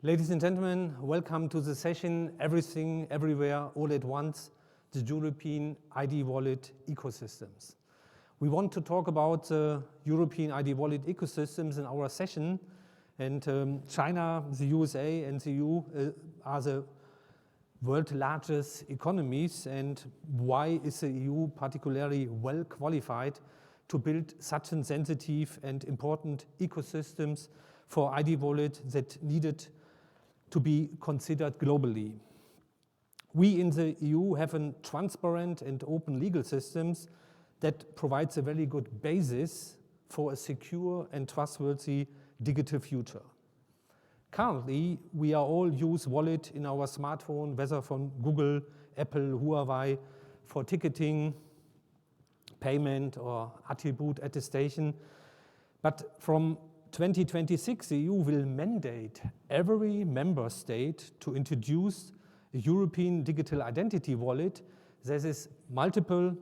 Ladies and gentlemen, welcome to the session Everything, Everywhere, All at Once, the European ID Wallet Ecosystems. We want to talk about the European ID Wallet ecosystems in our session, and China, the USA and the EU are the world's largest economies, and why is the EU particularly well qualified to build such a sensitive and important ecosystems for ID wallet that needed to be considered globally. We in the EU have a transparent and open legal systems that provides a very good basis for a secure and trustworthy digital future. Currently, we are all use wallet in our smartphone, whether from Google, Apple, Huawei, for ticketing, payment or attribute attestation. But from 2026, the EU will mandate every member state to introduce a European digital identity wallet that is multipurpose,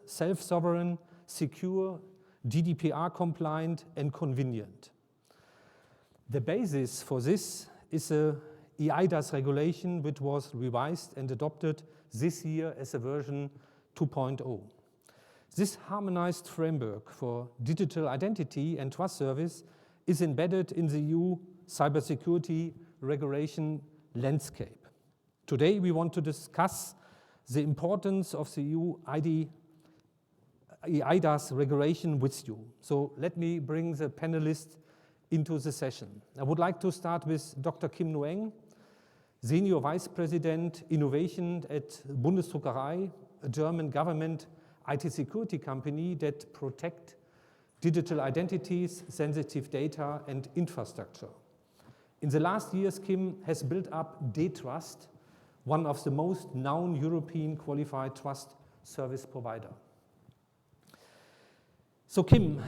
self-sovereign, secure, GDPR-compliant and convenient. The basis for this is a eIDAS regulation, which was revised and adopted this year as a version 2.0. This harmonized framework for digital identity and trust service is embedded in the EU cybersecurity regulation landscape. Today, we want to discuss the importance of the EU eIDAS regulation with you. So let me bring the panelists into the session. I would like to start with Dr. Nguyen, Senior Vice President Innovation at Bundesdruckerei, a German government IT security company that protect digital identities, sensitive data, and infrastructure. In the last years, Kim has built up TeleTrusT, one of the most known European qualified trust service provider. So Kim,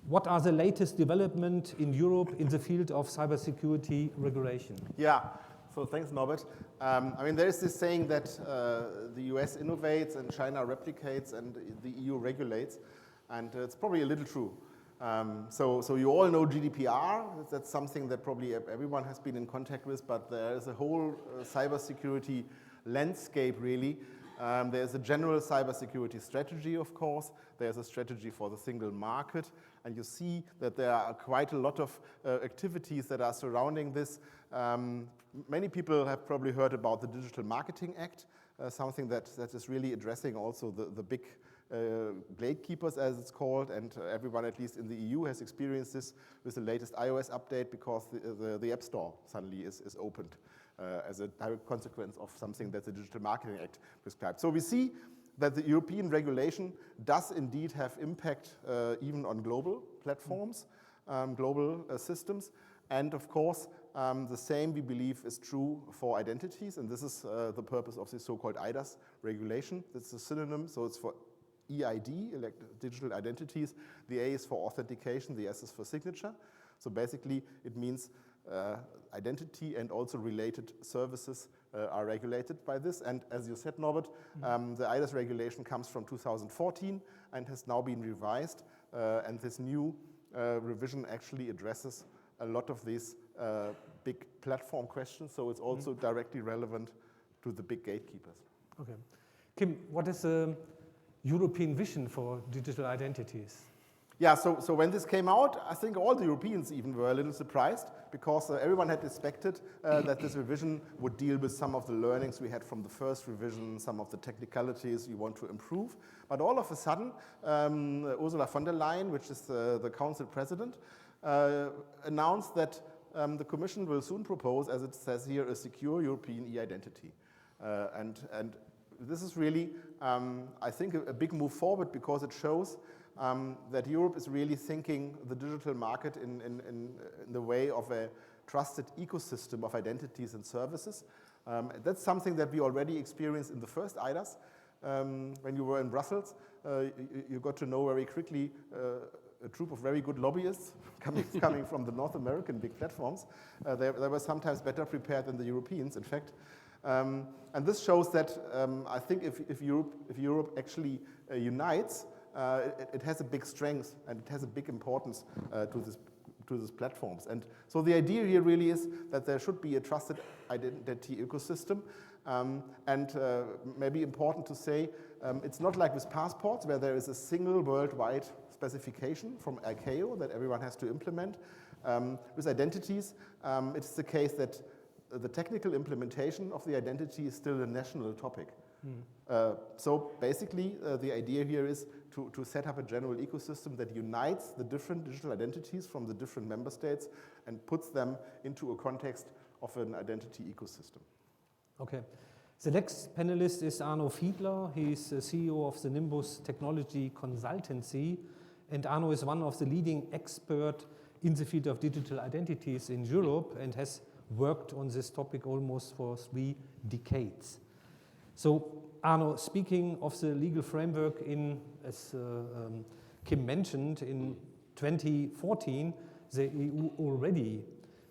what are the latest developments in Europe in the field of cybersecurity regulation? Yeah. So thanks, Norbert. there is this saying that the US innovates and China replicates and the EU regulates, and it's probably a little true. So you all know GDPR. That's something that probably everyone has been in contact with, but there is a whole cybersecurity landscape, really. There's a general cybersecurity strategy, of course. There's a strategy for the single market, and you see that there are quite a lot of activities that are surrounding this. Many people have probably heard about the Digital Marketing Act, something that is really addressing also the big gatekeepers, as it's called, and everyone, at least in the EU, has experienced this with the latest iOS update because the App Store suddenly is opened as a direct consequence of something that the Digital Marketing Act prescribed. So we see that the European regulation does indeed have impact even on global platforms, global systems, and of course, the same, we believe, is true for identities, and this is the purpose of the so-called eIDAS regulation. It's a synonym, so it's for eID, digital identities. The A is for authentication, the S is for signature. So basically, it means identity and also related services are regulated by this. And as you said, Norbert, the eIDAS regulation comes from 2014 and has now been revised, and this new revision actually addresses a lot of these big platform questions, so it's also directly relevant to the big gatekeepers. Okay. Kim, what is the European vision for digital identities? Yeah, so when this came out, I think all the Europeans even were a little surprised because everyone had expected that this revision would deal with some of the learnings we had from the first revision, some of the technicalities you want to improve. But all of a sudden, Ursula von der Leyen, which is the Council President, announced that the Commission will soon propose, as it says here, a secure European e-identity. And this is really, I think, a big move forward because it shows that Europe is really thinking the digital market in the way of a trusted ecosystem of identities and services. That's something that we already experienced in the first eIDAS. When you were in Brussels, you got to know very quickly a troop of very good lobbyists coming from the North American big platforms. They were sometimes better prepared than the Europeans, in fact. And this shows that I think if Europe actually unites, it has a big strength and it has a big importance to this these platforms. And so the idea here really is that there should be a trusted identity ecosystem. Maybe important to say, it's not like with passports where there is a single worldwide specification from ICAO that everyone has to implement. With identities, it's the case that the technical implementation of the identity is still a national topic. So basically, the idea here is to set up a general ecosystem that unites the different digital identities from the different member states and puts them into a context of an identity ecosystem. Okay. The next panelist is Arno Fiedler. He's the CEO of the Nimbus Technology Consultancy. And Arno is one of the leading experts in the field of digital identities in Europe and has worked on this topic almost for 3 decades. So, Arno, speaking of the legal framework as Kim mentioned, in 2014, the EU already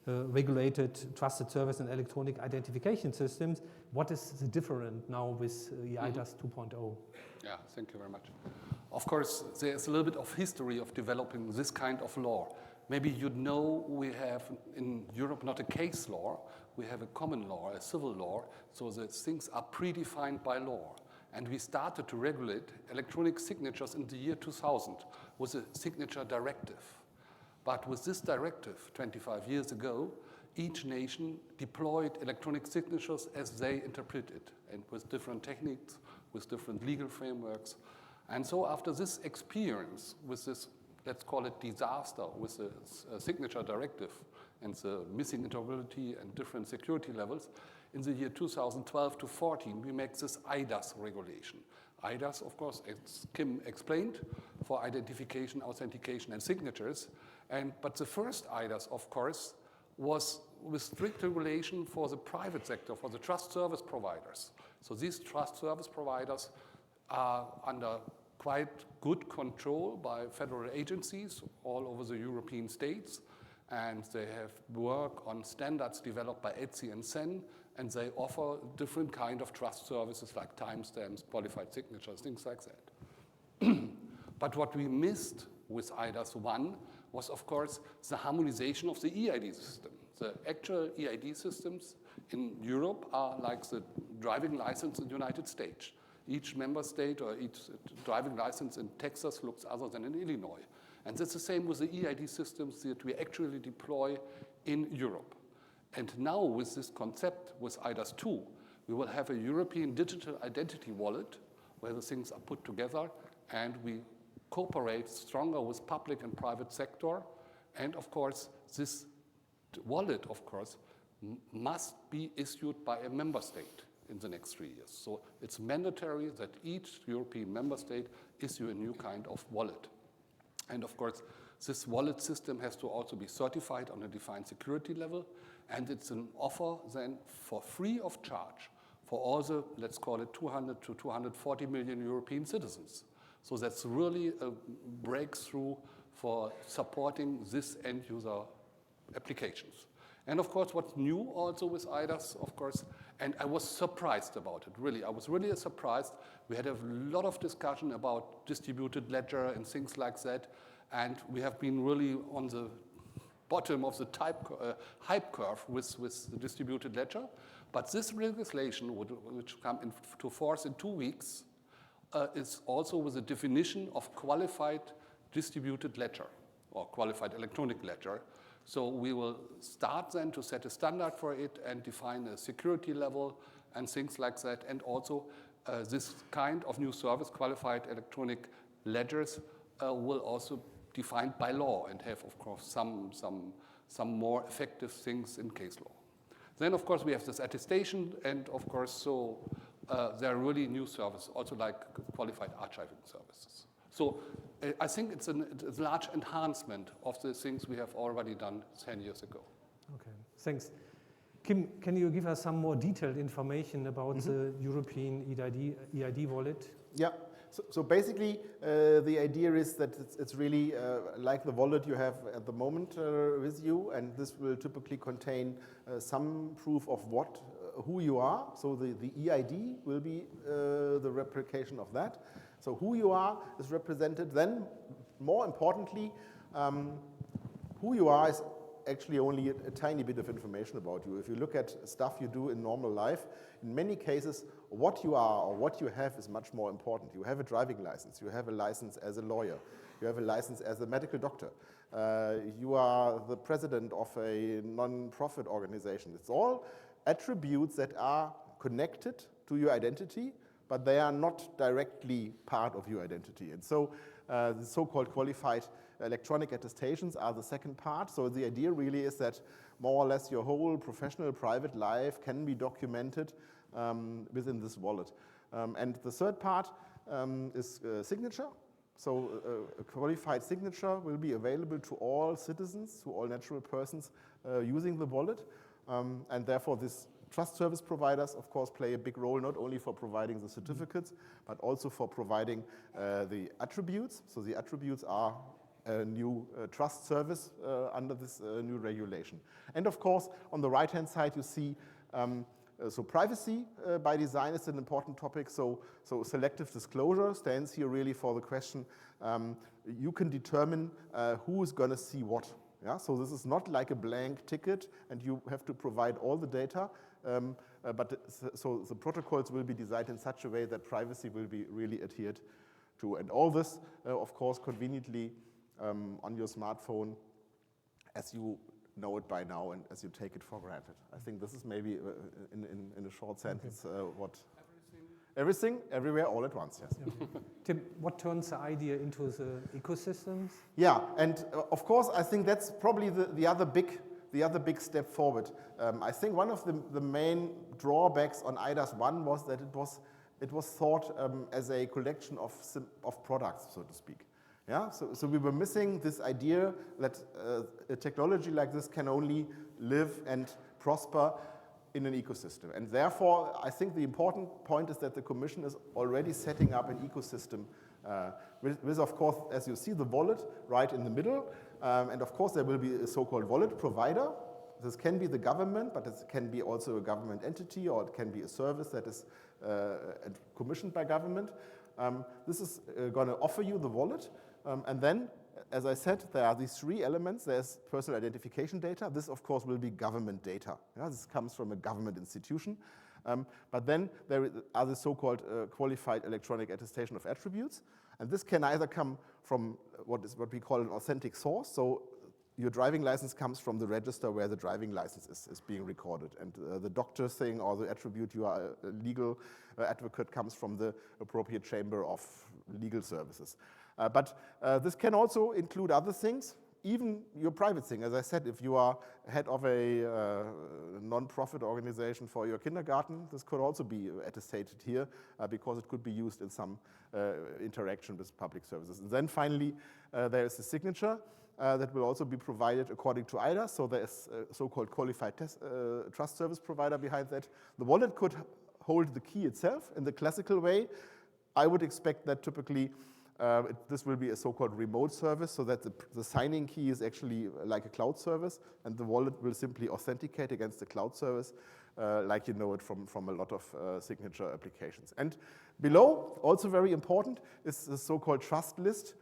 regulated trusted service and electronic identification systems. What is the difference now with eIDAS 2.0? Yeah, thank you very much. Of course, there's a little bit of history of developing this kind of law. Maybe you know we have in Europe not a case law, we have a common law, a civil law, so the things are predefined by law. And we started to regulate electronic signatures in the year 2000 with a signature directive. But with this directive, 25 years ago, each nation deployed electronic signatures as they interpret it, and with different techniques, with different legal frameworks. And so after this experience with this, let's call it disaster, with the signature directive and the missing interoperability and different security levels, in the year 2012 to 14, we make this eIDAS regulation. eIDAS, of course, as Kim explained, for identification, authentication, and signatures. But the first eIDAS, of course, was with strict regulation for the private sector, for the trust service providers. So these trust service providers are under quite good control by federal agencies all over the European states, and they have work on standards developed by ETSI and CEN, and they offer different kind of trust services like timestamps, qualified signatures, things like that. But what we missed with eIDAS 1 was, of course, the harmonization of the eID system. The actual eID systems in Europe are like the driving license in the United States. Each member state or each driving license in Texas looks other than in Illinois. And that's the same with the eID systems that we actually deploy in Europe. And now with this concept, with eIDAS 2, we will have a European digital identity wallet where the things are put together and we cooperate stronger with public and private sector. And of course, this wallet, of course, must be issued by a member state in the next 3 years. So it's mandatory that each European member state issue a new kind of wallet. And of course, this wallet system has to also be certified on a defined security level. And it's an offer then for free of charge for all the, let's call it 200 to 240 million European citizens. So that's really a breakthrough for supporting this end user applications. And of course, what's new also with eIDAS, of course, and I was surprised about it, really. I was really surprised. We had a lot of discussion about distributed ledger and things like that. And we have been really on the bottom of the hype curve with the distributed ledger. But this legislation, which come into force in 2 weeks, is also with a definition of qualified distributed ledger or qualified electronic ledger. So we will start then to set a standard for it and define a security level and things like that. And also this kind of new service, qualified electronic ledgers, will also defined by law and have, of course, some more effective things in case law. Then, of course, we have this attestation, and of course, so there are really new services, also like qualified archiving services. So I think it's a large enhancement of the things we have already done 10 years ago. Okay, thanks. Kim, can you give us some more detailed information about the European eID wallet? Yeah. So basically, the idea is that it's really like the wallet you have at the moment with you, and this will typically contain some proof of who you are. So the eID will be the replication of that. So who you are is represented. Then, more importantly, who you are is actually only a tiny bit of information about you. If you look at stuff you do in normal life, in many cases, what you are or what you have is much more important. You have a driving license, you have a license as a lawyer, you have a license as a medical doctor, you are the president of a non-profit organization. It's all attributes that are connected to your identity, but they are not directly part of your identity. And so the so-called qualified electronic attestations are the second part. So the idea really is that more or less your whole professional private life can be documented within this wallet. And the third part is signature. So a qualified signature will be available to all citizens, to all natural persons using the wallet. And therefore this trust service providers, of course, play a big role not only for providing the certificates, but also for providing the attributes. So the attributes are a new trust service under this new regulation. And of course, on the right-hand side, you see so privacy by design is an important topic. So selective disclosure stands here really for the question, you can determine who is going to see what. Yeah? So this is not like a blank ticket and you have to provide all the data. So the protocols will be designed in such a way that privacy will be really adhered to. And all this, of course, conveniently on your smartphone as you know it by now and as you take it for granted. I think this is maybe in a short sentence what... Everything, everywhere, all at once, yes. Yeah. Tim, what turns the idea into the ecosystems? Yeah, and of course, I think that's probably the other big step forward. I think one of the main drawbacks on eIDAS 1 was that it was thought as a collection of products, so to speak. Yeah, so we were missing this idea that a technology like this can only live and prosper in an ecosystem. And therefore, I think the important point is that the Commission is already setting up an ecosystem with, of course, as you see, the wallet right in the middle. And of course, there will be a so-called wallet provider. This can be the government, but it can be also a government entity, or it can be a service that is commissioned by government. This is going to offer you the wallet. And then, as I said, there are these three elements. There's personal identification data. This, of course, will be government data. Yeah, this comes from a government institution. But then there are the so-called qualified electronic attestation of attributes. And this can either come from what we call an authentic source. So your driving license comes from the register where the driving license is being recorded. And the doctor thing or the attribute you are a legal advocate comes from the appropriate chamber of legal services. But this can also include other things, even your private thing. As I said, if you are head of a non-profit organization for your kindergarten, this could also be attested here because it could be used in some interaction with public services. And then finally, there is a signature that will also be provided according to eIDAS. So there is a so-called qualified trust service provider behind that. The wallet could hold the key itself in the classical way. I would expect that typically this will be a so-called remote service, so that the signing key is actually like a cloud service, and the wallet will simply authenticate against the cloud service, like you know it from a lot of signature applications. And below, also very important, is the so-called trust list,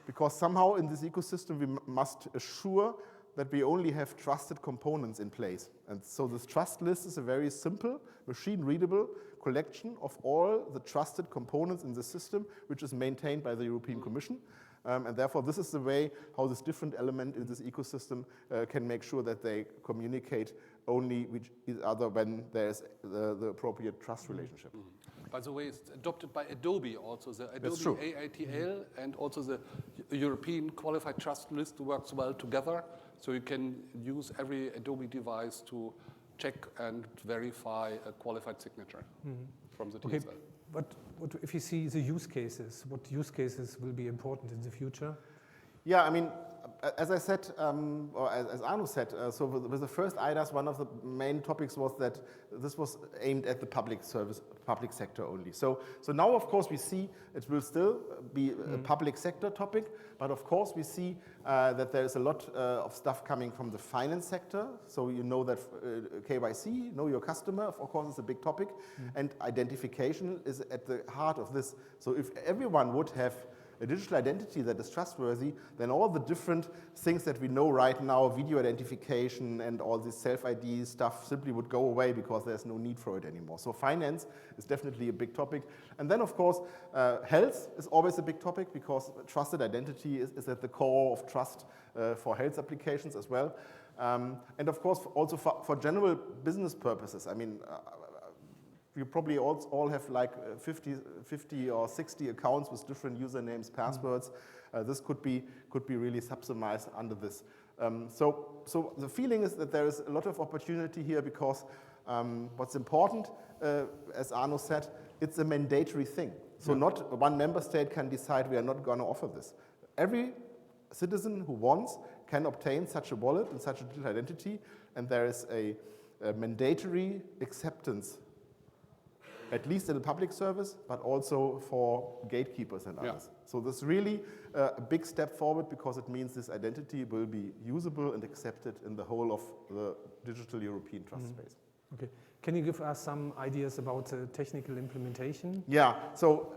because somehow in this ecosystem we must assure that we only have trusted components in place. And so this trust list is a very simple, machine-readable collection of all the trusted components in the system, which is maintained by the European Commission. And therefore, this is the way how this different element in this ecosystem can make sure that they communicate only with each other when there's the appropriate trust relationship. By the way, it's adopted by Adobe also. The Adobe AITL and also the European Qualified Trust List works well together. So you can use every Adobe device to check and verify a qualified signature from the TSL. Okay. But what if you see the use cases, what use cases will be important in the future? Yeah, I mean, as I said, or as Arno said, so with the first eIDAS, one of the main topics was that this was aimed at the public sector only. So now, of course, we see it will still be a public sector topic, but of course we see that there is a lot of stuff coming from the finance sector. So you know that KYC, know your customer, of course, is a big topic, and identification is at the heart of this. So if everyone would have a digital identity that is trustworthy, then all the different things that we know right now, video identification and all this self-ID stuff simply would go away because there's no need for it anymore. So finance is definitely a big topic. And then, of course, health is always a big topic because trusted identity is at the core of trust for health applications as well. And of course, also for general business purposes. I mean, you probably all have like 50 or 60 accounts with different usernames, passwords. This could be really subsumized under this. So the feeling is that there is a lot of opportunity here because what's important, as Arno said, it's a mandatory thing. So not one member state can decide we are not going to offer this. Every citizen who wants can obtain such a wallet and such a digital identity, and there is a mandatory acceptance, at least in the public service, but also for gatekeepers and others. So this is really a big step forward because it means this identity will be usable and accepted in the whole of the digital European trust space. Okay. Can you give us some ideas about the technical implementation? Yeah, so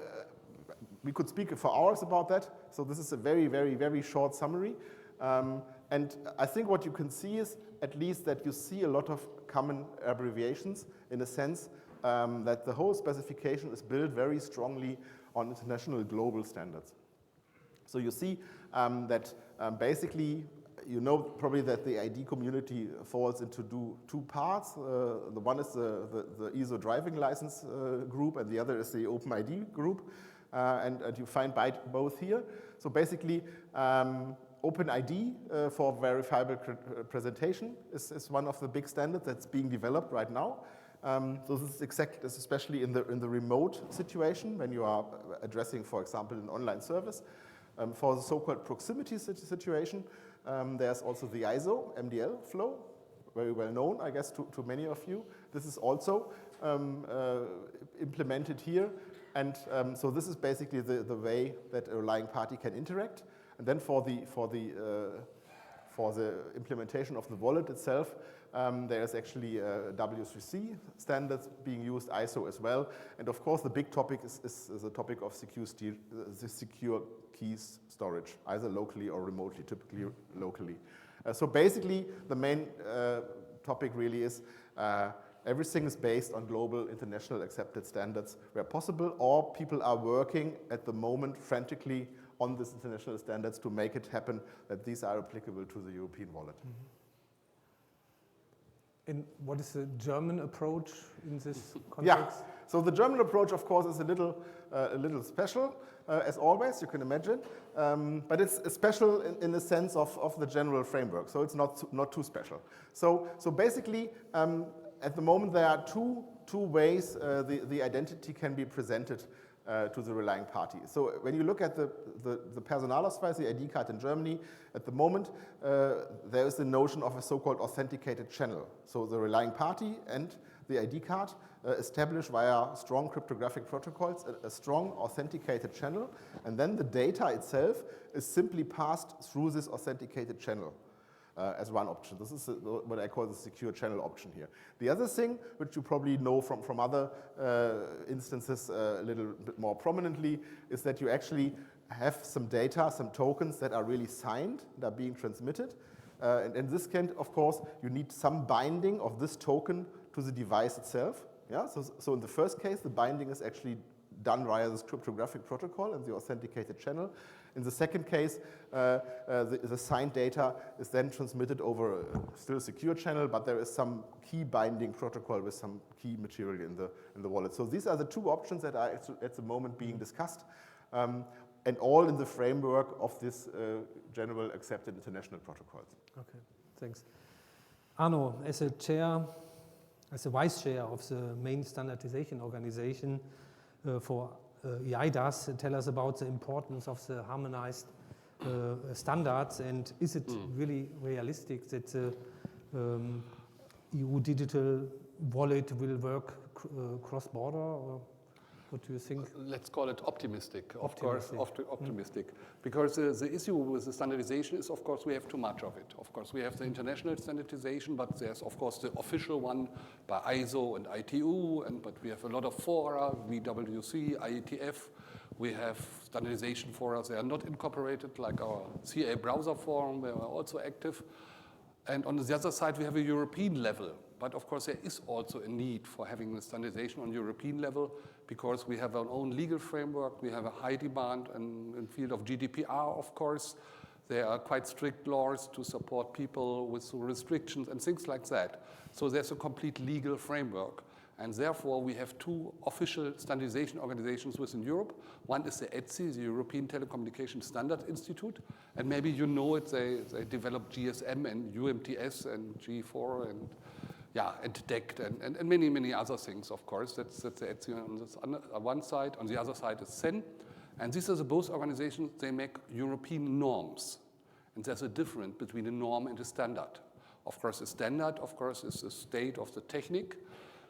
we could speak for hours about that. So this is a very, very, very short summary. And I think what you can see is at least that you see a lot of common abbreviations in a sense that the whole specification is built very strongly on international global standards. So you see that basically, you know probably that the ID community falls into two parts. The one is the ISO driving license group and the other is the OpenID group. And you find both here. So basically, OpenID for verifiable presentation is one of the big standards that's being developed right now. So this is especially in the remote situation when you are addressing, for example, an online service. For the so-called proximity situation, there's also the ISO MDL flow, very well known, I guess, to many of you. This is also implemented here. And so this is basically the way that a relying party can interact. And then for the implementation of the wallet itself, there is actually W3C standards being used, ISO as well. And of course, the big topic is the topic of secure keys storage, either locally or remotely, typically locally. So basically, the main topic really is everything is based on global international accepted standards where possible, or people are working at the moment frantically on these international standards to make it happen that these are applicable to the European wallet. And what is the German approach in this context? Yeah, so the German approach, of course, is a little special, as always, you can imagine. But it's special in the sense of the general framework, so it's not too special. So basically, at the moment, there are two ways the identity can be presented to the relying party. So when you look at the Personalausweis, the ID card in Germany, at the moment, there is the notion of a so-called authenticated channel. So the relying party and the ID card established via strong cryptographic protocols a strong authenticated channel, and then the data itself is simply passed through this authenticated channel. As one option. This is what I call the secure channel option here. The other thing, which you probably know from other instances a little bit more prominently, is that you actually have some data, some tokens that are really signed, that are being transmitted. And in this case, of course, you need some binding of this token to the device itself. Yeah? So in the first case, the binding is actually done via this cryptographic protocol and the authenticated channel. In the second case, the signed data is then transmitted over a still secure channel, but there is some key binding protocol with some key material in the wallet. So these are the two options that are at the moment being discussed, and all in the framework of this general accepted international protocols. Okay, thanks. Arno, as a vice chair of the main standardization organization for eIDAS, tell us about the importance of the harmonized standards, and is it really realistic that the EU digital wallet will work cross-border, or what do you think? Let's call it optimistic, of course, optimistic. Because the issue with the standardization is, of course, we have too much of it. Of course, we have the international standardization, but there's, of course, the official one by ISO and ITU, but we have a lot of fora, VWC, IETF, We have standardization forums. They are not incorporated like our CA browser forum, where we're also active. And on the other side, we have a European level. But of course, there is also a need for having the standardization on European level because we have our own legal framework. We have a high demand in the field of GDPR, of course. There are quite strict laws to support people with restrictions and things like that. So there's a complete legal framework. And therefore, we have two official standardization organizations within Europe. One is the ETSI, the European Telecommunication Standards Institute. And maybe you know it, they developed GSM and UMTS and G4 and DECT and many, many other things, of course. That's the ETSI on one side. On the other side is CEN. And these are both organizations, they make European norms. And there's a difference between a norm and a standard. Of course, a standard, of course, is the state of the technique.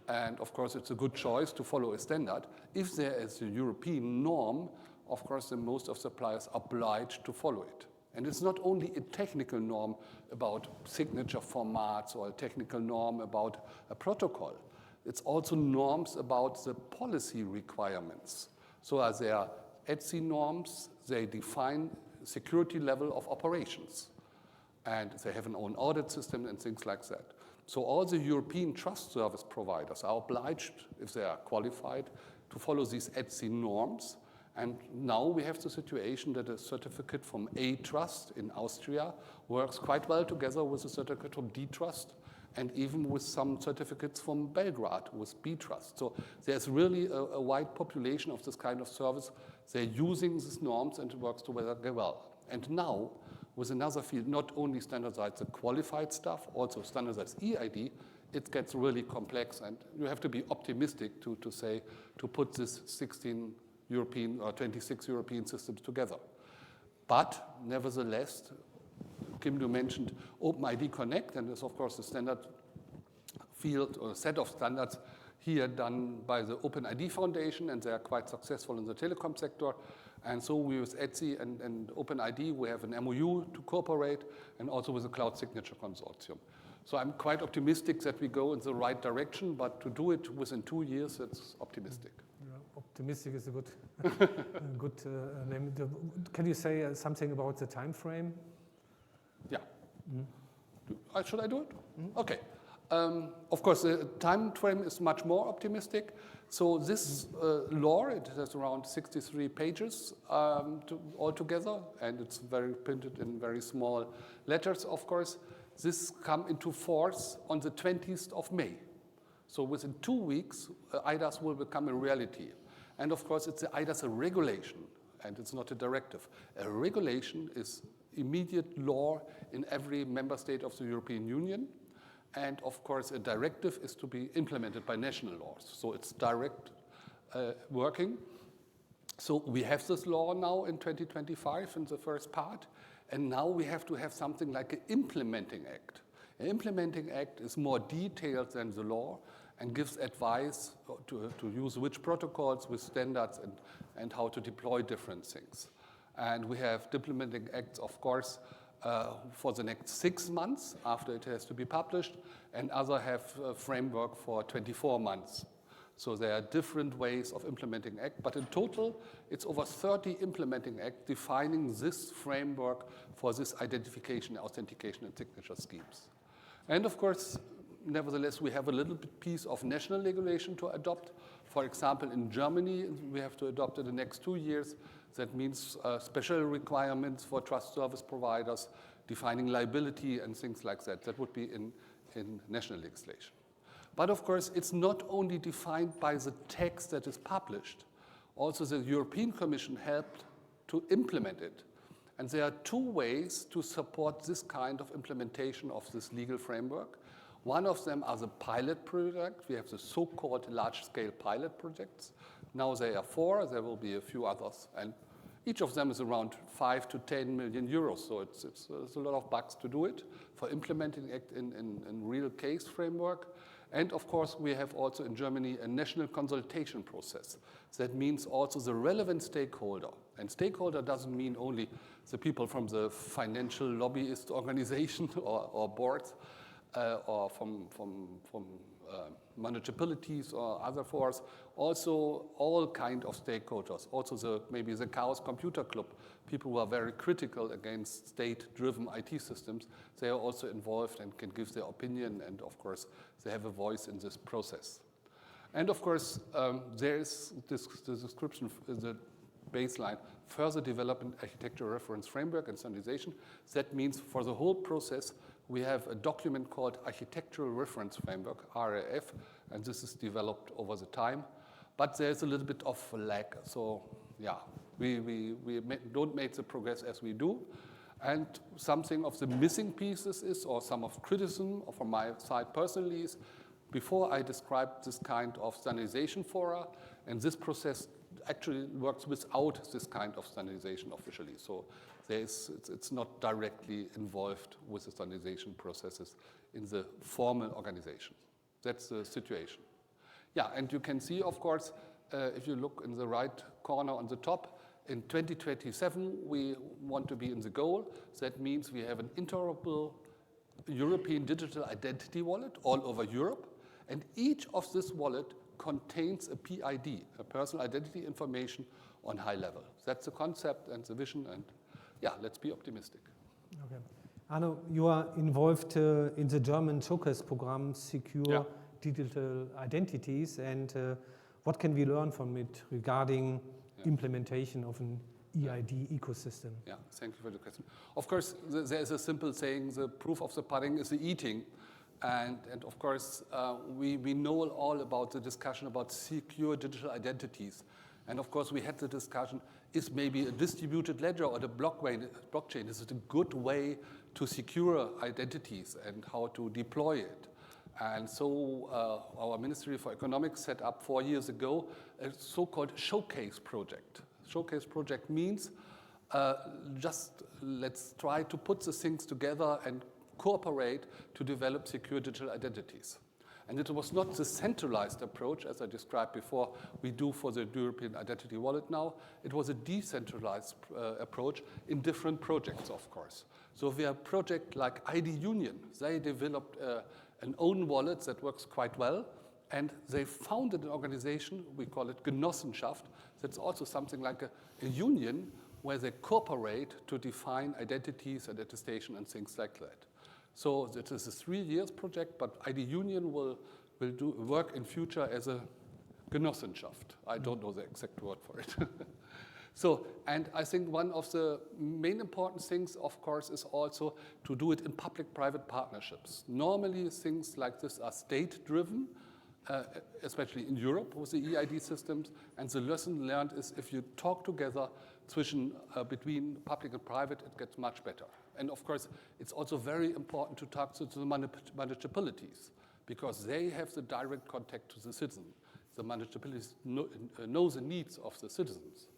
And of course, it's a good choice to follow a standard. If there is a European norm, of course, then most of suppliers are obliged to follow it. And it's not only a technical norm about signature formats or a technical norm about a protocol. It's also norms about the policy requirements. So as there are ETSI norms, they define security level of operations. And they have an own audit system and things like that. So all the European trust service providers are obliged, if they are qualified, to follow these ETSI norms. And now we have the situation that a certificate from eTrust in Austria works quite well together with a certificate from dTrust and even with some certificates from Belgrade with bTrust. So there's really a wide population of this kind of service. They're using these norms and it works together well. And now, with another field, not only standardize the qualified stuff, also standardize eID, it gets really complex. And you have to be optimistic to put this 16 European or 26 European systems together. But nevertheless, Kim, you mentioned OpenID Connect, and there's of course a standard field or set of standards here done by the OpenID Foundation, and they are quite successful in the telecom sector. And so we with ETSI and OpenID, we have an MOU to cooperate, and also with the Cloud Signature Consortium. So I'm quite optimistic that we go in the right direction, but to do it within 2 years, it's optimistic. Yeah, optimistic is a good, good name. Can you say something about the time frame? Yeah. Should I do it? Okay. Of course, the time frame is much more optimistic. So this law, it has around 63 pages altogether, and it's printed in very small letters, of course. This comes into force on the 20th of May. So within 2 weeks, eIDAS will become a reality. And of course, it's the eIDAS a regulation, and it's not a directive. A regulation is immediate law in every member state of the European Union. And of course, a directive is to be implemented by national laws. So it's direct working. So we have this law now in 2025 in the first part. And now we have to have something like an implementing act. An implementing act is more detailed than the law and gives advice to use which protocols with standards and how to deploy different things. And we have the implementing acts, of course, for the next 6 months after it has to be published, and other have a framework for 24 months. So there are different ways of implementing act, but in total, it's over 30 implementing acts defining this framework for this identification, authentication, and signature schemes. And of course, nevertheless, we have a little bit piece of national regulation to adopt. For example, in Germany, we have to adopt in the next 2 years. That means special requirements for trust service providers, defining liability and things like that. That would be in national legislation. But of course, it's not only defined by the text that is published. Also, the European Commission helped to implement it. And there are 2 ways to support this kind of implementation of this legal framework. One of them are the pilot projects. We have the so-called large-scale pilot projects. Now there are 4. There will be a few others. And each of them is around 5 to 10 million euros. So it's a lot of bucks to do it for implementing it in real case framework. And of course, we have also in Germany a national consultation process. That means also the relevant stakeholder. And stakeholder doesn't mean only the people from the financial lobbyist organization or boards. or from municipalities or other force, also all kind of stakeholders, also maybe the Chaos Computer Club, people who are very critical against state-driven IT systems, they are also involved and can give their opinion, and of course they have a voice in this process. And of course there is the description, the baseline, further development architecture reference framework and standardization. That means for the whole process we have a document called Architectural Reference Framework, RAF, and this is developed over the time. But there's a little bit of a lag. So yeah, we don't make the progress as we do. And something of the missing pieces is, or some of criticism from my side personally is, before I described this kind of standardization fora, and this process actually works without this kind of standardization officially. So it's not directly involved with the standardization processes in the formal organization. That's the situation. Yeah, and you can see, of course, if you look in the right corner on the top, in 2027 we want to be in the goal. That means we have an interoperable European digital identity wallet all over Europe, and each of this wallet contains a PID, a personal identity information on high level. That's the concept and the vision, and yeah, let's be optimistic. Okay. Arno, you are involved in the German showcase program, Secure Digital Identities, and what can we learn from it regarding implementation of an eID ecosystem? Yeah, thank you for the question. Of course, there is a simple saying, the proof of the pudding is the eating. And of course, we know all about the discussion about secure digital identities. And of course, we had the discussion, is maybe a distributed ledger or the blockchain, is it a good way to secure identities and how to deploy it? And so our Ministry for Economics set up 4 years ago a so-called showcase project. Showcase project means just let's try to put the things together and cooperate to develop secure digital identities. And it was not the centralized approach, as I described before, we do for the European Identity Wallet now. It was a decentralized approach in different projects, of course. So we have a project like ID Union. They developed an own wallet that works quite well, and they founded an organization, we call it Genossenschaft, that's also something like a union where they cooperate to define identities and attestation and things like that. So it is a 3 years project, but ID Union will work in future as a Genossenschaft. I don't know the exact word for it. So, and I think one of the main important things, of course, is also to do it in public-private partnerships. Normally, things like this are state-driven, especially in Europe with the eID systems. And the lesson learned is if you talk together between public and private, it gets much better. And of course, it's also very important to talk to the municipalities because they have the direct contact to the citizen. The municipalities know the needs of the citizens.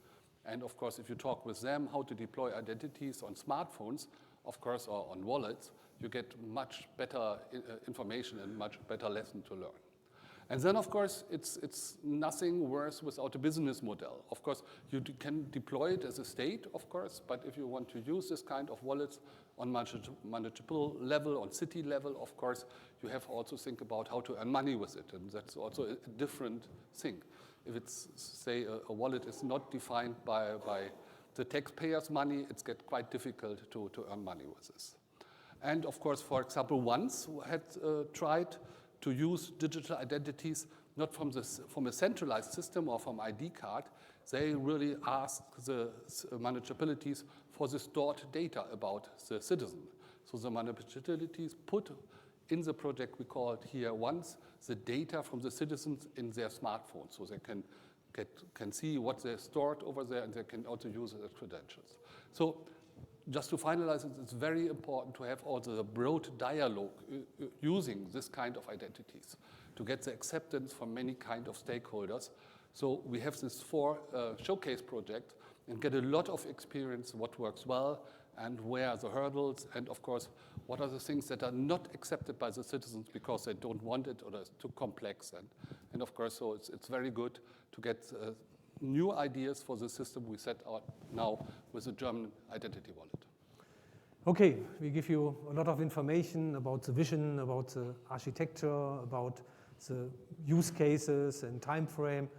And of course, if you talk with them how to deploy identities on smartphones, of course, or on wallets, you get much better information and much better lesson to learn. And then, of course, it's nothing worse without a business model. Of course, you can deploy it as a state, of course, but if you want to use this kind of wallets on municipal level, on city level, of course, you have also think about how to earn money with it, and that's also a different thing. If it's, say, a wallet is not defined by the taxpayers' money, it's get quite difficult to earn money with this. And of course, for example, once had tried to use digital identities not from a centralized system or from ID card. They really asked the municipalities for the stored data about the citizen. So the municipalities put in the project we called here once the data from the citizens in their smartphones, so they can see what they stored over there, and they can also use it as credentials. So just to finalize it, it's very important to have also a broad dialogue using this kind of identities to get the acceptance from many kind of stakeholders. So we have this 4 showcase project and get a lot of experience what works well and where are the hurdles, and of course, what are the things that are not accepted by the citizens because they don't want it or it's too complex. And of course, so it's very good to get new ideas for the system we set out now with the German identity wallet. Okay, we give you a lot of information about the vision, about the architecture, about the use cases and time frame.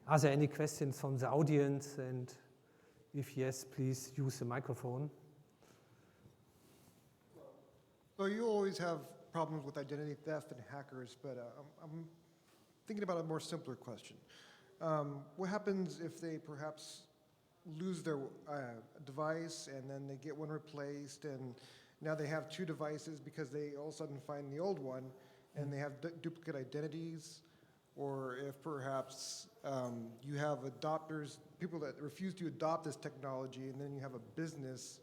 Are there any questions from the audience? And if yes, please use the microphone. So you always have problems with identity theft and hackers, but I'm thinking about a more simpler question. What happens if they perhaps lose their device and then they get one replaced and now they have two devices because they all of a sudden find the old one and they have duplicate identities? Or if perhaps you have adopters, people that refuse to adopt this technology, and then you have a business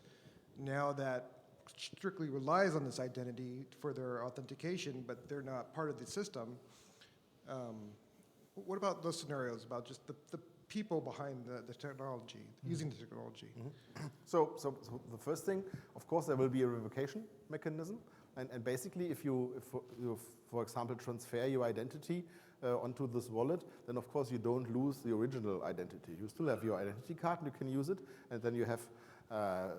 now that strictly relies on this identity for their authentication, but they're not part of the system. What about those scenarios, about just the people behind the technology, using the technology? Mm-hmm. So the first thing, of course, there will be a revocation mechanism. And basically, if you, for example, transfer your identity onto this wallet, then of course you don't lose the original identity. You still have your identity card and you can use it, and then you have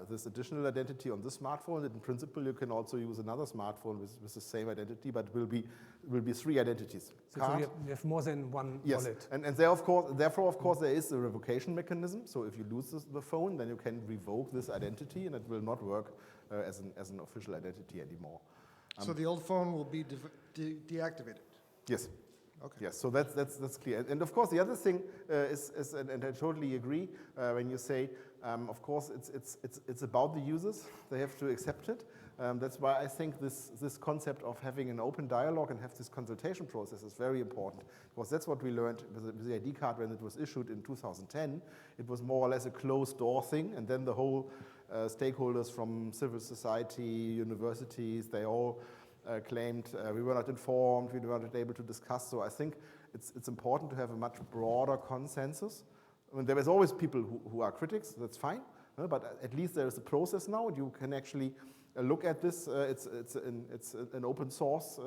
this additional identity on this smartphone. And in principle, you can also use another smartphone with the same identity, but it will be three identities. So you have more than one wallet. And therefore, of course, there is a revocation mechanism. So if you lose the phone, then you can revoke this identity, and it will not work as an official identity anymore. So the old phone will be deactivated? Yes. Okay. Yes, so that's clear. And of course, the other thing is, and I totally agree when you say, of course, it's about the users. They have to accept it. That's why I think this concept of having an open dialogue and have this consultation process is very important, because that's what we learned with the ID card when it was issued in 2010. It was more or less a closed door thing, and then the whole stakeholders from civil society, universities, they all claimed we were not informed, we were not able to discuss. So I think it's important to have a much broader consensus. I mean, there is always people who are critics, that's fine, but at least there is a process now. You can actually look at this. It's an open source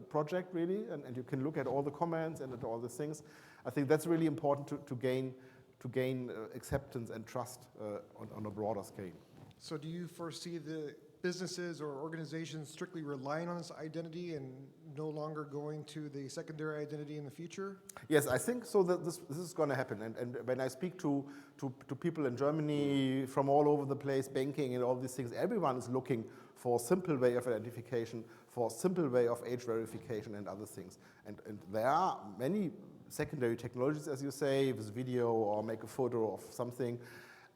project, really, and you can look at all the comments and at all the things. I think that's really important to gain acceptance and trust on a broader scale. So do you foresee the businesses or organizations strictly relying on this identity and no longer going to the secondary identity in the future? Yes, I think so that this is going to happen. And when I speak to people in Germany from all over the place, banking and all these things, everyone is looking for a simple way of identification, for a simple way of age verification and other things. And there are many secondary technologies, as you say, with video or make a photo of something.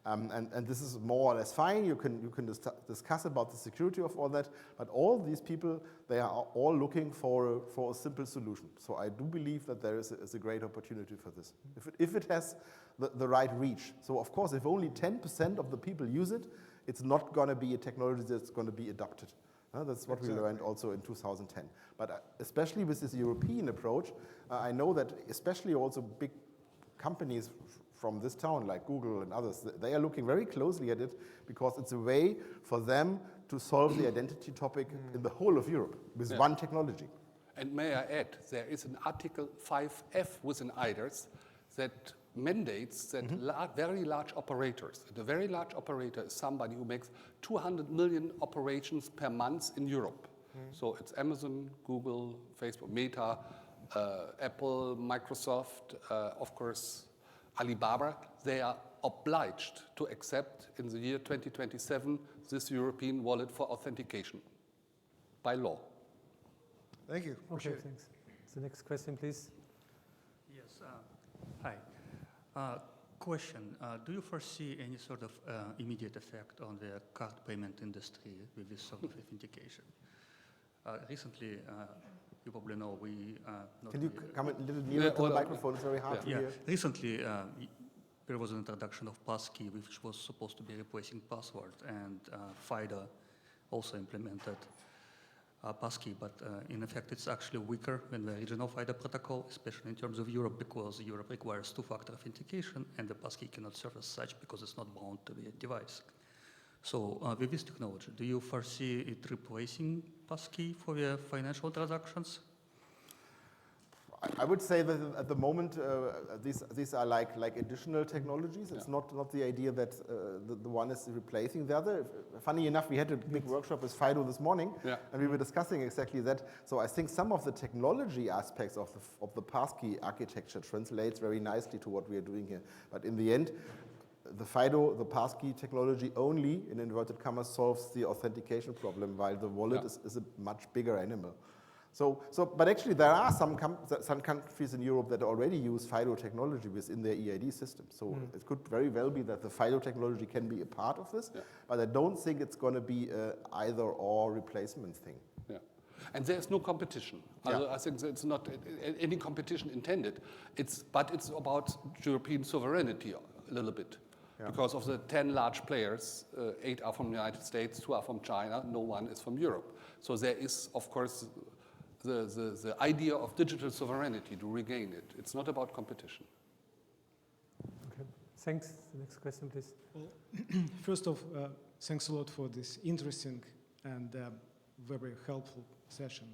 And this is more or less fine. You can discuss about the security of all that, but all these people, they are all looking for a simple solution. So I do believe that there is a great opportunity for this, if it has the right reach. So of course, if only 10% of the people use it, it's not going to be a technology that's going to be adopted. That's what we learned also in 2010. But especially with this European approach, I know that especially also big companies from this town, like Google and others, they are looking very closely at it because it's a way for them to solve the identity topic in the whole of Europe with one technology. And may I add, there is an Article 5F within eIDAS that mandates that very large operators, the very large operator is somebody who makes 200 million operations per month in Europe. So it's Amazon, Google, Facebook, Meta, Apple, Microsoft, of course, Alibaba. They are obliged to accept in the year 2027 this European wallet for authentication by law. Thank you. Okay, thanks. The next question, please. Yes. Hi. Question. Do you foresee any sort of immediate effect on the card payment industry with this sort of authentication? Recently, you probably know Can you come a little nearer to the microphone? It's very hard to hear. Recently, there was an introduction of passkey, which was supposed to be replacing password, and FIDA also implemented passkey, but in effect it's actually weaker than the original FIDA protocol, especially in terms of Europe, because Europe requires two-factor authentication, and the passkey cannot serve as such because it's not bound to the device. So with this technology, do you foresee it replacing passkey for the financial transactions? I would say that at the moment, these are like additional technologies. It's not the idea that the one is replacing the other. Funny enough, we had a big workshop with FIDO this morning, and we were discussing exactly that. So I think some of the technology aspects of the passkey architecture translates very nicely to what we are doing here. But in the end, the FIDO, the passkey technology only, in inverted commas, solves the authentication problem, while the wallet is a much bigger animal. But actually there are some countries in Europe that already use FIDO technology within their eID system. So it could very well be that the FIDO technology can be a part of this, but I don't think it's going to be a either or replacement thing. Yeah. And there's no competition. I think it's not any competition intended. But it's about European sovereignty a little bit. Because of the 10 large players, 8 are from the United States, 2 are from China, no one is from Europe. So there is, of course, the idea of digital sovereignty to regain it. It's not about competition. Okay, thanks. The next question, please. Well, first off, thanks a lot for this interesting and very helpful session.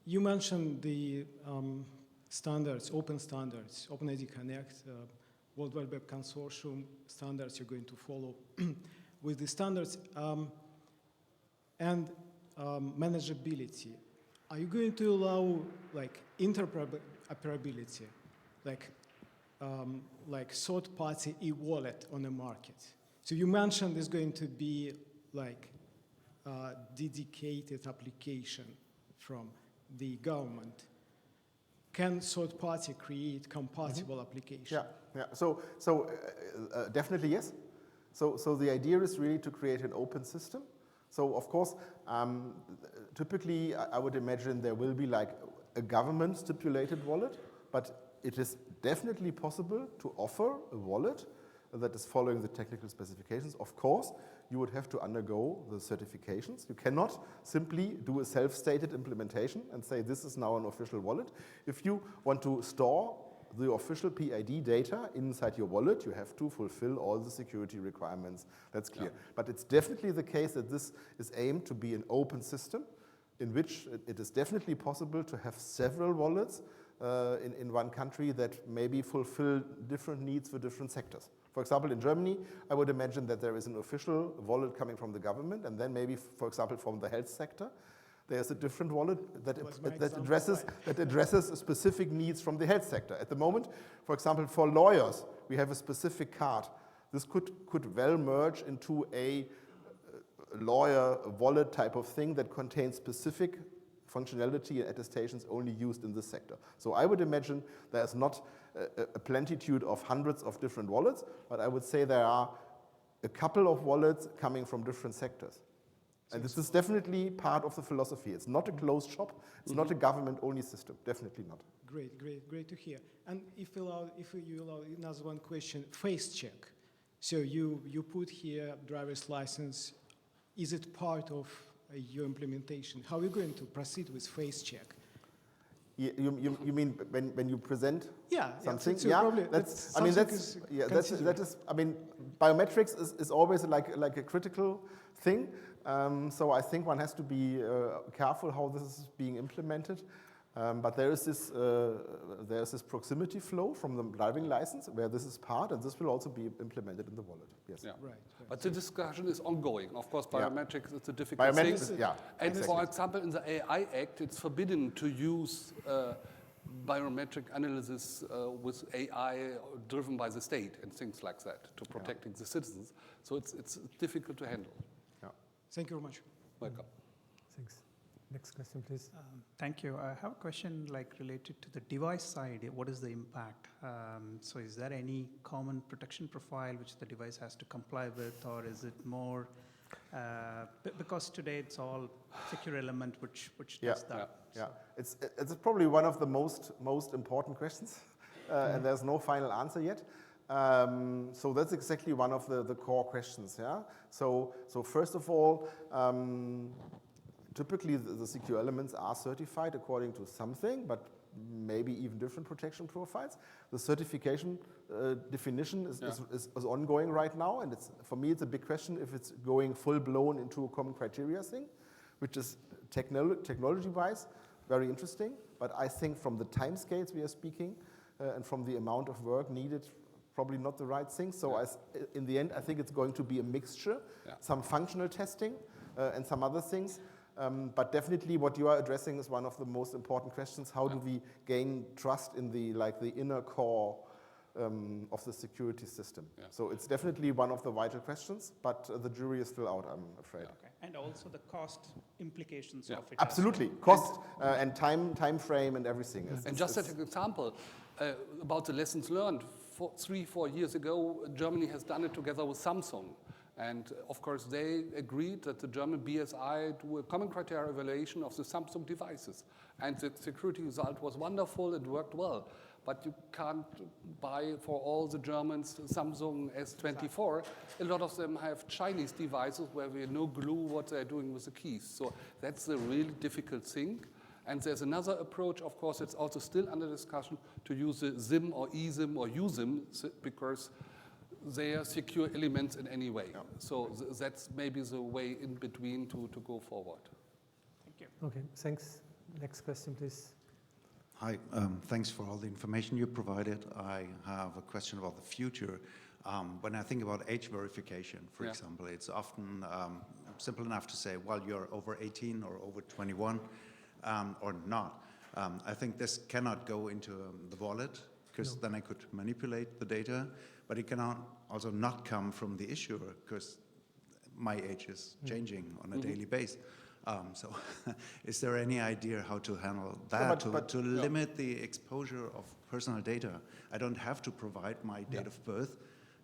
You mentioned the standards, OpenID Connect, World Wide Web Consortium standards you're going to follow. With the standards and manageability, are you going to allow like interoperability, like third-party e-wallet on the market? So you mentioned there's going to be like a dedicated application from the government. Can third party create compatible application? Yeah. So definitely yes. So the idea is really to create an open system. So of course, typically I would imagine there will be like a government stipulated wallet, but it is definitely possible to offer a wallet that is following the technical specifications. Of course, you would have to undergo the certifications. You cannot simply do a self-stated implementation and say this is now an official wallet. If you want to store the official PID data inside your wallet, you have to fulfill all the security requirements. That's clear. But it's definitely the case that this is aimed to be an open system in which it is definitely possible to have several wallets in one country that maybe fulfill different needs for different sectors. For example, in Germany, I would imagine that there is an official wallet coming from the government, and then maybe, for example, from the health sector, there's a different wallet that addresses specific needs from the health sector. At the moment, for example, for lawyers, we have a specific card. This could well merge into a lawyer wallet type of thing that contains specific functionality and attestations only used in this sector. So I would imagine there's not a plentitude of hundreds of different wallets, but I would say there are a couple of wallets coming from different sectors. And this is definitely part of the philosophy. It's not a closed shop. It's not a government-only system. Definitely not. Great to hear. And if you allow another one question, face check. So you put here driver's license. Is it part of your implementation? How are you going to proceed with face check? You mean when you present something? Biometrics is always like a critical thing. So I think one has to be careful how this is being implemented. But there is this proximity flow from the driving license where this is part, and this will also be implemented in the wallet. Yes. Yeah. Right. But the discussion is ongoing. Of course, biometrics is a difficult thing. And exactly. For example, in the AI Act, it's forbidden to use biometric analysis with AI driven by the state and things like that to protecting the citizens. So it's difficult to handle. Yeah. Thank you very much. Welcome. Thanks. Next question, please. Thank you. I have a question related to the device side. What is the impact? So is there any common protection profile which the device has to comply with, or is it more, because today it's all secure element which does that. Yeah. It's probably one of the most important questions, and there's no final answer yet. So that's exactly one of the core questions. Yeah. So first of all, typically the secure elements are certified according to something, but maybe even different protection profiles. The certification definition is ongoing right now, and for me it's a big question if it's going full blown into a common criteria thing, which is technology-wise very interesting, but I think from the timescales we are speaking and from the amount of work needed, probably not the right thing. So in the end, I think it's going to be a mixture, some functional testing and some other things. But definitely what you are addressing is one of the most important questions. How do we gain trust in the inner core of the security system? So it's definitely one of the vital questions, but the jury is still out, I'm afraid. Okay. And also the cost implications of it. Absolutely, cost and time frame and everything. And just as an example about the lessons learned, 3-4 years ago, Germany has done it together with Samsung. And of course, they agreed that the German BSI do a common criteria evaluation of the Samsung devices. And the security result was wonderful, it worked well. But you can't buy for all the Germans Samsung S24. A lot of them have Chinese devices where we have no clue what they're doing with the keys. So that's a really difficult thing. And there's another approach, of course, it's also still under discussion to use the SIM or eSIM or USIM because they are secure elements in any way. So that's maybe the way in between to go forward. Thank you. Okay, thanks. Next question, please. Hi, thanks for all the information you provided. I have a question about the future. When I think about age verification, for example, it's often simple enough to say, well, you're over 18 or over 21 or not. I think this cannot go into the wallet because then I could manipulate the data, but it cannot also not come from the issuer because my age is changing on a daily basis. So is there any idea how to handle that, to limit the exposure of personal data? I don't have to provide my date of birth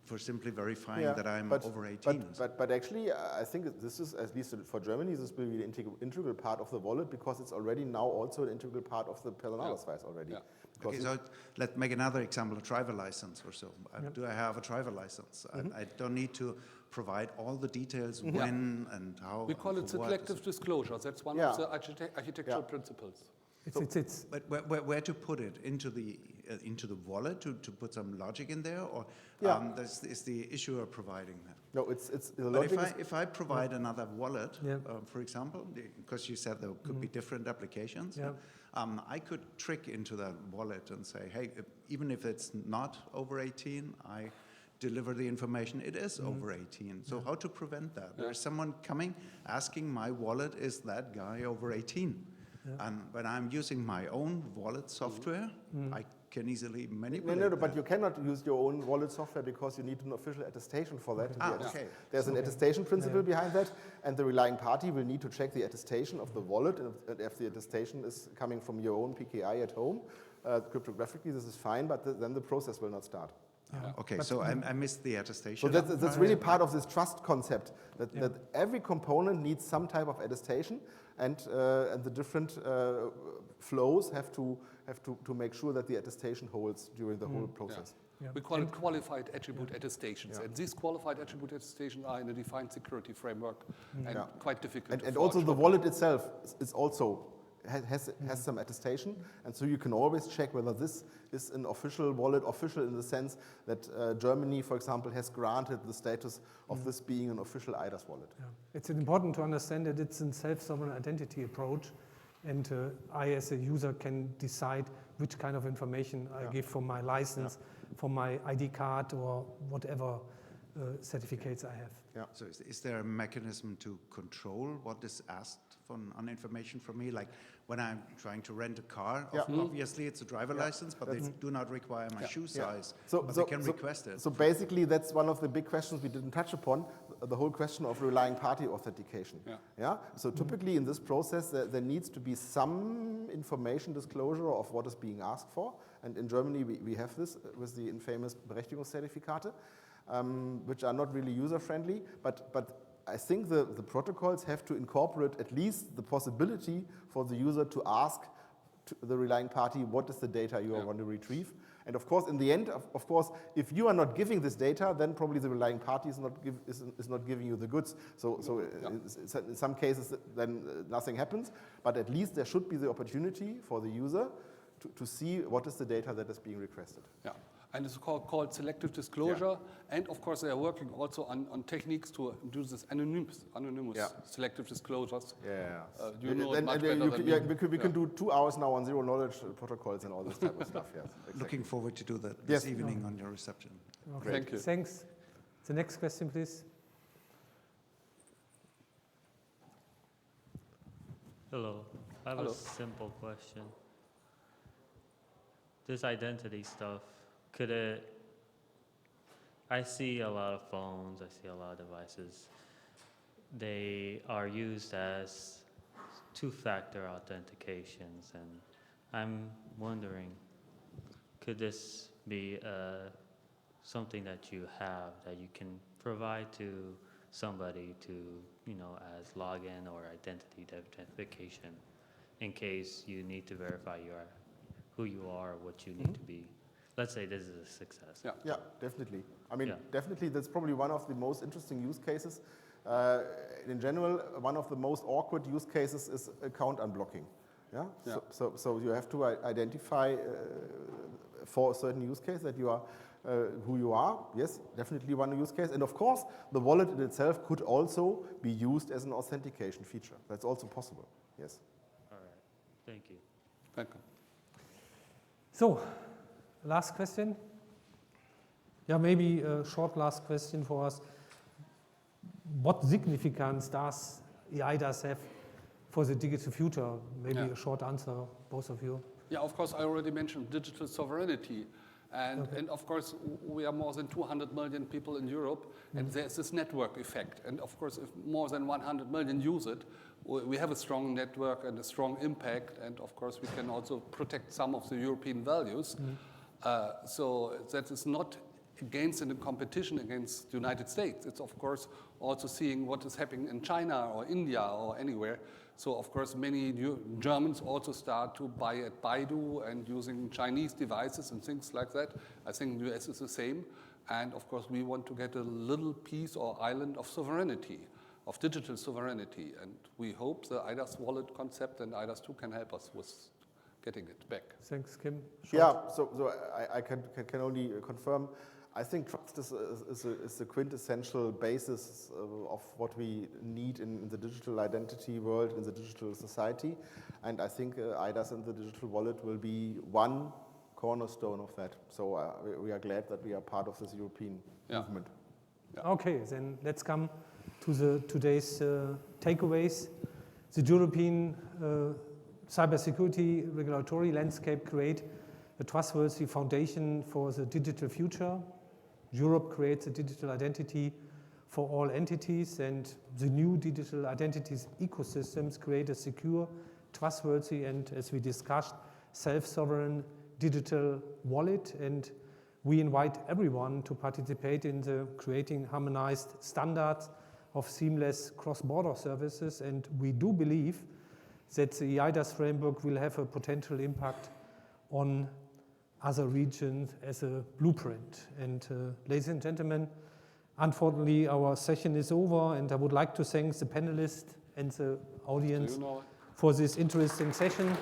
for simply verifying that I'm over 18. But actually, I think this is, at least for Germany, this will be an integral part of the wallet because it's already now also an integral part of the Personalausweis already. Okay, so let's make another example, a driver license or so. Do I have a driver license? I don't need to provide all the details when and how. We call it selective disclosure. That's one of the architectural principles. But where to put it? Into the wallet to put some logic in there, or is the issuer providing that? No, it's the logic. If I provide another wallet, for example, because you said there could be different applications, I could trick into that wallet and say, hey, even if it's not over 18, I deliver the information it is over 18. So how to prevent that? There's someone coming asking my wallet, is that guy over 18? And when I'm using my own wallet software, I can easily manipulate No, but you cannot use your own wallet software because you need an official attestation for that. There's an attestation principle behind that, and the relying party will need to check the attestation of the wallet, and if the attestation is coming from your own PKI at home, cryptographically this is fine, but then the process will not start. Okay, so I missed the attestation. So that's really part of this trust concept, that every component needs some type of attestation, and the different flows have to make sure that the attestation holds during the whole process. We call it qualified attribute attestations, and these qualified attribute attestations are in a defined security framework and quite difficult. And also the wallet itself is also has some attestation, and so you can always check whether this is an official wallet, official in the sense that Germany, for example, has granted the status of this being an official eIDAS wallet. It's important to understand that it's a self-sovereign identity approach, and I as a user can decide which kind of information I give for my license, for my ID card or whatever certificates I have. So is there a mechanism to control what is asked on information from me? Like when I'm trying to rent a car, obviously it's a driver license, but they do not require my shoe size, but they can request it. So basically that's one of the big questions we didn't touch upon, the whole question of relying party authentication. So typically in this process there needs to be some information disclosure of what is being asked for, and in Germany we have this with the infamous Berechtigungszertifikate, which are not really user-friendly, but I think the protocols have to incorporate at least the possibility for the user to ask the relying party what is the data you want to retrieve. And of course, in the end, of course, if you are not giving this data, then probably the relying party is not giving you the goods. So in some cases, then nothing happens. But at least there should be the opportunity for the user to see what is the data that is being requested. And it's called selective disclosure. And of course, they are working also on techniques to do this anonymous selective disclosures. You know it much better than me. We can do 2 hours now on zero knowledge protocols and all this type of stuff. Yes, exactly. Looking forward to do that this evening on your reception. Okay. Thank you. Thanks. The next question, please. Hello. I have a simple question. This identity stuff, I see a lot of phones, I see a lot of devices. They are used as two-factor authentications, and I'm wondering, could this be something that you have that you can provide to somebody to, as login or identity identification in case you need to verify who you are, what you need to be. Let's say this is a success. Yeah, definitely. I mean, definitely that's probably one of the most interesting use cases. In general, one of the most awkward use cases is account unblocking. So you have to identify for a certain use case that you are who you are. Yes, definitely one use case. And of course, the wallet in itself could also be used as an authentication feature. That's also possible. Yes. All right. Thank you. Thank you. So, last question. Yeah, maybe a short last question for us. What significance does eIDAS have for the digital future? Maybe a short answer, both of you. Yeah, of course, I already mentioned digital sovereignty. And of course, we are more than 200 million people in Europe, and there's this network effect. And of course, if more than 100 million use it, we have a strong network and a strong impact. And of course, we can also protect some of the European values. So that is not against in a competition against the United States. It's of course also seeing what is happening in China or India or anywhere. So of course many Germans also start to buy at Baidu and using Chinese devices and things like that. I think the US is the same. And of course we want to get a little piece or island of sovereignty, of digital sovereignty. And we hope the eIDAS wallet concept and eIDAS 2 can help us with getting it back. Thanks, Kim. Short. Yeah, so I can only confirm. I think trust is the quintessential basis of what we need in the digital identity world, in the digital society. And I think eIDAS and the digital wallet will be one cornerstone of that. So we are glad that we are part of this European movement. Yeah. Okay, then let's come to today's takeaways. The European cybersecurity regulatory landscape create a trustworthy foundation for the digital future. Europe creates a digital identity for all entities, and the new digital identities ecosystems create a secure, trustworthy, and, as we discussed, self-sovereign digital wallet. And we invite everyone to participate in the creating harmonized standards of seamless cross-border services. And we do believe that the eIDAS framework will have a potential impact on other regions as a blueprint. And ladies and gentlemen, unfortunately our session is over, and I would like to thank the panelists and the audience for this interesting session.